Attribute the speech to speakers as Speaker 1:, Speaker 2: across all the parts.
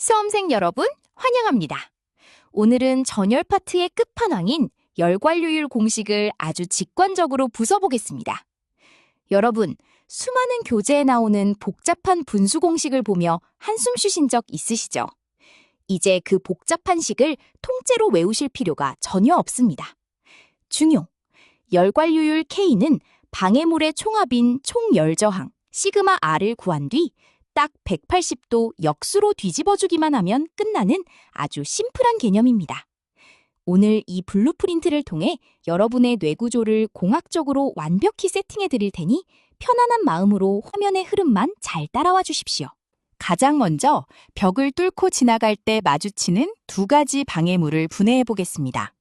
Speaker 1: 수험생 여러분, 환영합니다. 오늘은 전열 파트의 끝판왕인 열관료율 공식을 아주 직관적으로 부숴보겠습니다. 여러분, 수많은 교재에 나오는 복잡한 분수 공식을 보며 한숨 쉬신 적 있으시죠? 이제 그 복잡한 식을 통째로 외우실 필요가 전혀 없습니다. 중요! 열관료율 K는 방해물의 총합인 총열저항 시그마 R을 구한 뒤 딱 180도 역수로 뒤집어주기만 하면 끝나는 아주 심플한 개념입니다. 오늘 이 블루프린트를 통해 여러분의 뇌구조를 공학적으로 완벽히 세팅해 드릴 테니 편안한 마음으로 화면의 흐름만 잘 따라와 주십시오. 가장 먼저 벽을 뚫고 지나갈 때 마주치는 두 가지 방해물을 분해해 보겠습니다.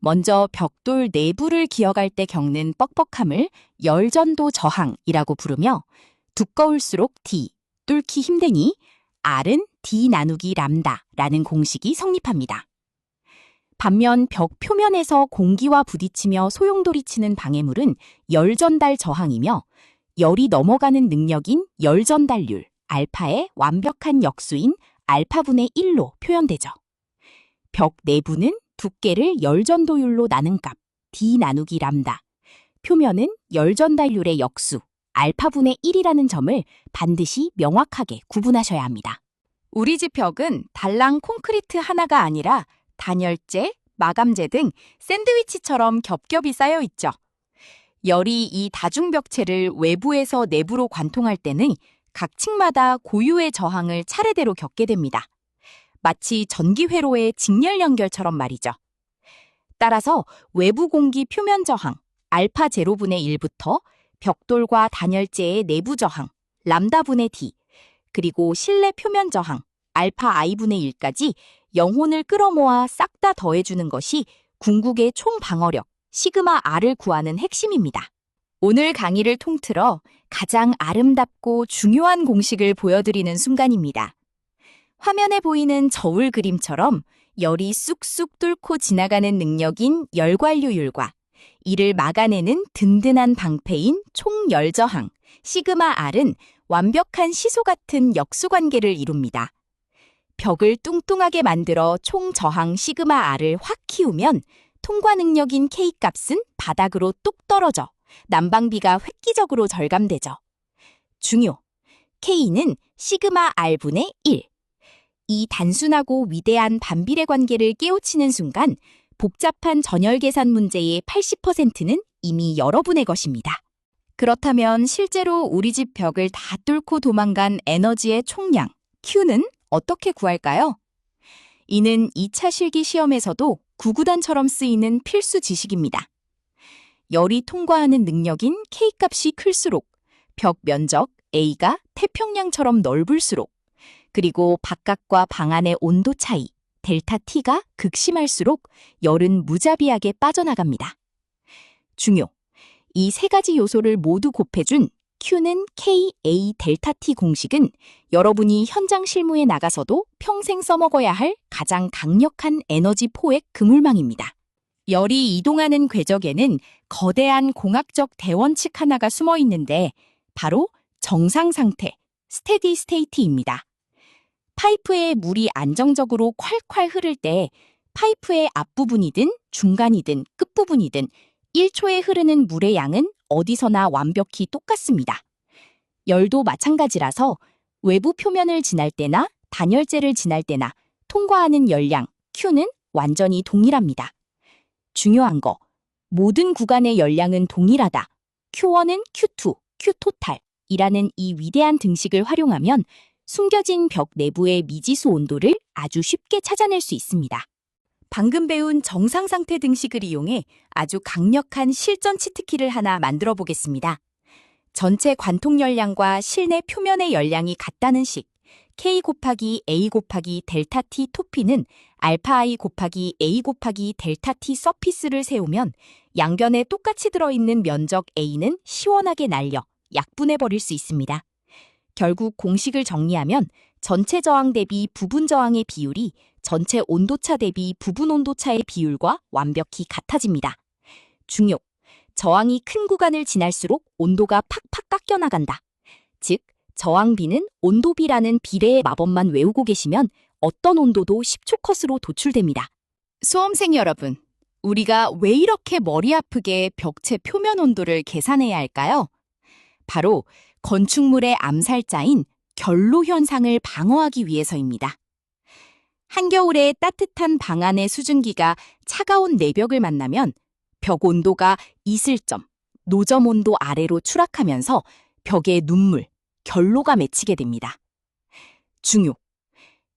Speaker 1: 먼저 벽돌 내부를 기어갈 때 겪는 뻑뻑함을 열전도 저항이라고 부르며 두꺼울수록 D, 뚫기 힘드니 R은 D 나누기 람다라는 공식이 성립합니다. 반면 벽 표면에서 공기와 부딪히며 소용돌이치는 방해물은 열전달 저항이며 열이 넘어가는 능력인 열전달률, 알파의 완벽한 역수인 알파분의 1로 표현되죠. 벽 내부는 두께를 열전도율로 나눈 값, D 나누기 람다, 표면은 열전달률의 역수, 알파분의 1이라는 점을 반드시 명확하게 구분하셔야 합니다. 우리 집 벽은 달랑 콘크리트 하나가 아니라 단열재, 마감재 등 샌드위치처럼 겹겹이 쌓여 있죠. 열이 이 다중벽체를 외부에서 내부로 관통할 때는 각 층마다 고유의 저항을 차례대로 겪게 됩니다. 마치 전기회로의 직렬 연결처럼 말이죠. 따라서 외부 공기 표면 저항, 알파 제로분의 1부터 벽돌과 단열재의 내부 저항, 람다분의 D, 그리고 실내 표면 저항, 알파 I분의 1까지 영혼을 끌어모아 싹 다 더해주는 것이 궁극의 총 방어력, 시그마 R을 구하는 핵심입니다. 오늘 강의를 통틀어 가장 아름답고 중요한 공식을 보여드리는 순간입니다. 화면에 보이는 저울 그림처럼 열이 쑥쑥 뚫고 지나가는 능력인 열관료율과 이를 막아내는 든든한 방패인 총열저항, 시그마 R은 완벽한 시소 같은 역수관계를 이룹니다. 벽을 뚱뚱하게 만들어 총저항 시그마 R을 확 키우면 통과 능력인 K값은 바닥으로 뚝 떨어져 난방비가 획기적으로 절감되죠. 중요! K는 시그마 R분의 1. 이 단순하고 위대한 반비례 관계를 깨우치는 순간 복잡한 전열 계산 문제의 80%는 이미 여러분의 것입니다. 그렇다면 실제로 우리 집 벽을 다 뚫고 도망간 에너지의 총량, Q는 어떻게 구할까요? 이는 2차 실기 시험에서도 구구단처럼 쓰이는 필수 지식입니다. 열이 통과하는 능력인 K값이 클수록 벽 면적 A가 태평양처럼 넓을수록 그리고 바깥과 방 안의 온도 차이, 델타 T가 극심할수록 열은 무자비하게 빠져나갑니다. 중요! 이 세 가지 요소를 모두 곱해준 Q는 K, A, 델타 T 공식은 여러분이 현장 실무에 나가서도 평생 써먹어야 할 가장 강력한 에너지 포획 그물망입니다. 열이 이동하는 궤적에는 거대한 공학적 대원칙 하나가 숨어 있는데 바로 정상 상태, 스테디 스테이트입니다. 파이프에 물이 안정적으로 콸콸 흐를 때 파이프의 앞부분이든 중간이든 끝부분이든 1초에 흐르는 물의 양은 어디서나 완벽히 똑같습니다. 열도 마찬가지라서 외부 표면을 지날 때나 단열재를 지날 때나 통과하는 열량 Q는 완전히 동일합니다. 중요한 거, 모든 구간의 열량은 동일하다. Q1은 Q2, Q토탈이라는 이 위대한 등식을 활용하면 숨겨진 벽 내부의 미지수 온도를 아주 쉽게 찾아낼 수 있습니다. 방금 배운 정상상태 등식을 이용해 아주 강력한 실전 치트키를 하나 만들어 보겠습니다. 전체 관통 열량과 실내 표면의 열량이 같다는 식, K 곱하기 A 곱하기 델타 T 토피는 알파 I 곱하기 A 곱하기 델타 T 서피스를 세우면 양변에 똑같이 들어있는 면적 A는 시원하게 날려 약분해버릴 수 있습니다. 결국 공식을 정리하면 전체 저항 대비 부분 저항의 비율이 전체 온도차 대비 부분 온도차의 비율과 완벽히 같아집니다. 중요! 저항이 큰 구간을 지날수록 온도가 팍팍 깎여 나간다. 즉, 저항비는 온도비라는 비례의 마법만 외우고 계시면 어떤 온도도 10초 컷으로 도출됩니다. 수험생 여러분, 우리가 왜 이렇게 머리 아프게 벽체 표면 온도를 계산해야 할까요? 바로 건축물의 암살자인 결로 현상을 방어하기 위해서입니다. 한겨울에 따뜻한 방 안의 수증기가 차가운 내벽을 만나면 벽 온도가 이슬점, 노점 온도 아래로 추락하면서 벽에 눈물, 결로가 맺히게 됩니다. 중요.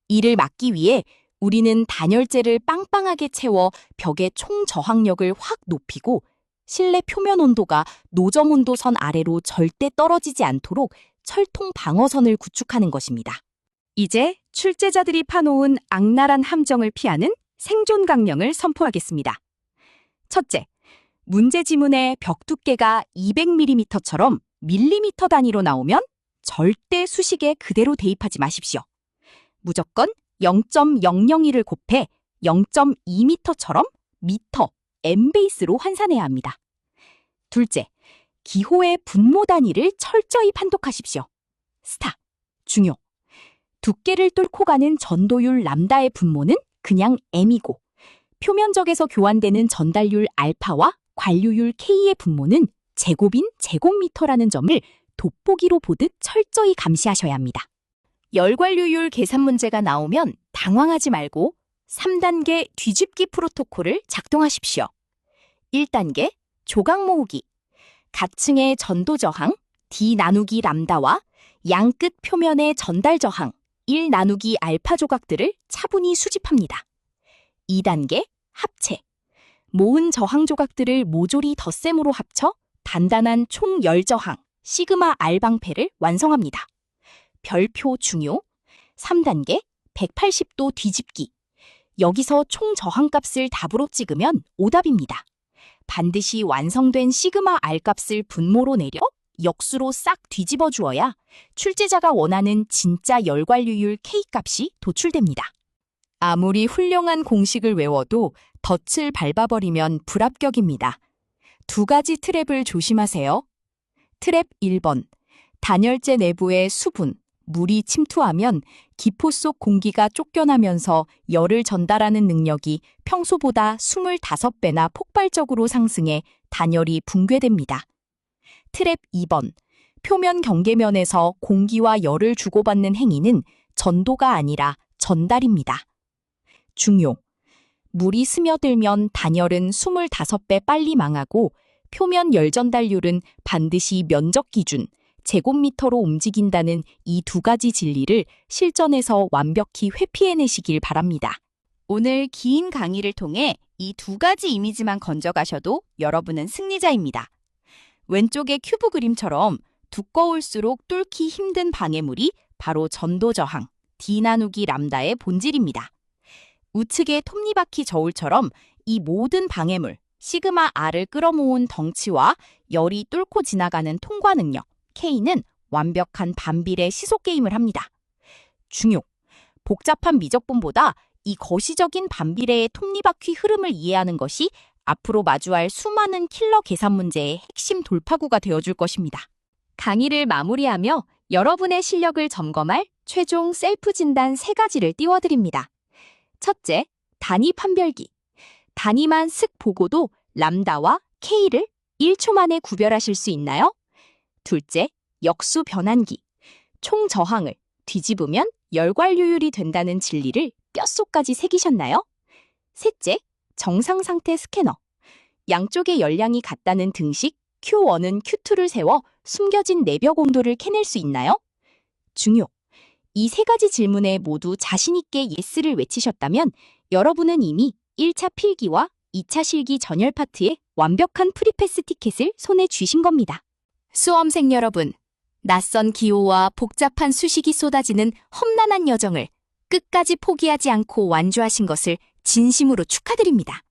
Speaker 1: 이를 막기 위해 우리는 단열재를 빵빵하게 채워 벽의 총 저항력을 확 높이고 실내 표면 온도가 노점 온도선 아래로 절대 떨어지지 않도록 철통 방어선을 구축하는 것입니다. 이제 출제자들이 파놓은 악랄한 함정을 피하는 생존 강령을 선포하겠습니다. 첫째, 문제 지문에 벽 두께가 200mm처럼 밀리미터 단위로 나오면 절대 수식에 그대로 대입하지 마십시오. 무조건 0.001을 곱해 0.2m처럼 미터, m베이스로 환산해야 합니다. 둘째, 기호의 분모 단위를 철저히 판독하십시오. 스타, 중요. 두께를 뚫고 가는 전도율 람다의 분모는 그냥 m이고 표면적에서 교환되는 전달률 알파와 관류율 k의 분모는 제곱인 제곱미터라는 점을 돋보기로 보듯 철저히 감시하셔야 합니다. 열관류율 계산 문제가 나오면 당황하지 말고 3단계 뒤집기 프로토콜을 작동하십시오. 1단계 조각 모으기. 각 층의 전도 저항 D 나누기 람다와 양끝 표면의 전달 저항 1 나누기 알파 조각들을 차분히 수집합니다. 2단계 합체. 모은 저항 조각들을 모조리 덧셈으로 합쳐 단단한 총 열저항 시그마 R 방패를 완성합니다. 별표 중요. 3단계 180도 뒤집기. 여기서 총 저항값을 답으로 찍으면 오답입니다. 반드시 완성된 시그마 R 값을 분모로 내려 역수로 싹 뒤집어 주어야 출제자가 원하는 진짜 열관류율 K 값이 도출됩니다. 아무리 훌륭한 공식을 외워도 덫을 밟아버리면 불합격입니다. 두 가지 트랩을 조심하세요. 트랩 1번. 단열재 내부의 수분, 물이 침투하면 기포 속 공기가 쫓겨나면서 열을 전달하는 능력이 평소보다 25배나 폭발적으로 상승해 단열이 붕괴됩니다. 트랩 2번. 표면 경계면에서 공기와 열을 주고받는 행위는 전도가 아니라 전달입니다. 중요. 물이 스며들면 단열은 25배 빨리 망하고 표면 열 전달률은 반드시 면적 기준, 제곱미터로 움직인다는 이 두 가지 진리를 실전에서 완벽히 회피해내시길 바랍니다. 오늘 긴 강의를 통해 이 두 가지 이미지만 건져가셔도 여러분은 승리자입니다. 왼쪽의 큐브 그림처럼 두꺼울수록 뚫기 힘든 방해물이 바로 전도 저항, D 나누기 람다의 본질입니다. 우측의 톱니바퀴 저울처럼 이 모든 방해물, 시그마 R을 끌어모은 덩치와 열이 뚫고 지나가는 통과 능력, K는 완벽한 반비례 시속 게임을 합니다. 중요. 복잡한 미적분보다 이 거시적인 반비례의 톱니바퀴 흐름을 이해하는 것이 앞으로 마주할 수많은 킬러 계산 문제의 핵심 돌파구가 되어줄 것입니다. 강의를 마무리하며 여러분의 실력을 점검할 최종 셀프 진단 3가지를 띄워드립니다. 첫째, 단위 판별기. 단위만 슥 보고도 람다와 K를 1초 만에 구별하실 수 있나요? 둘째, 역수 변환기. 총 저항을 뒤집으면 열관류율이 된다는 진리를 뼛속까지 새기셨나요? 셋째, 정상 상태 스캐너. 양쪽의 열량이 같다는 등식 Q1은 Q2를 세워 숨겨진 내벽 온도를 캐낼 수 있나요? 중요. 이 3가지 질문에 모두 자신있게 예스를 외치셨다면 여러분은 이미 1차 필기와 2차 실기 전열 파트의 완벽한 프리패스 티켓을 손에 쥐신 겁니다. 수험생 여러분, 낯선 기호와 복잡한 수식이 쏟아지는 험난한 여정을 끝까지 포기하지 않고 완주하신 것을 진심으로 축하드립니다.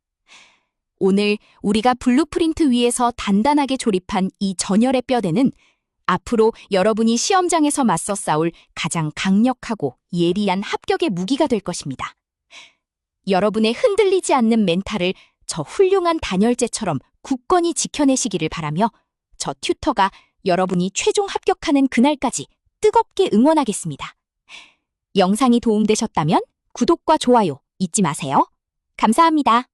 Speaker 1: 오늘 우리가 블루프린트 위에서 단단하게 조립한 이 전열의 뼈대는 앞으로 여러분이 시험장에서 맞서 싸울 가장 강력하고 예리한 합격의 무기가 될 것입니다. 여러분의 흔들리지 않는 멘탈을 저 훌륭한 단열재처럼 굳건히 지켜내시기를 바라며 저 튜터가 여러분이 최종 합격하는 그날까지 뜨겁게 응원하겠습니다. 영상이 도움되셨다면 구독과 좋아요 잊지 마세요. 감사합니다.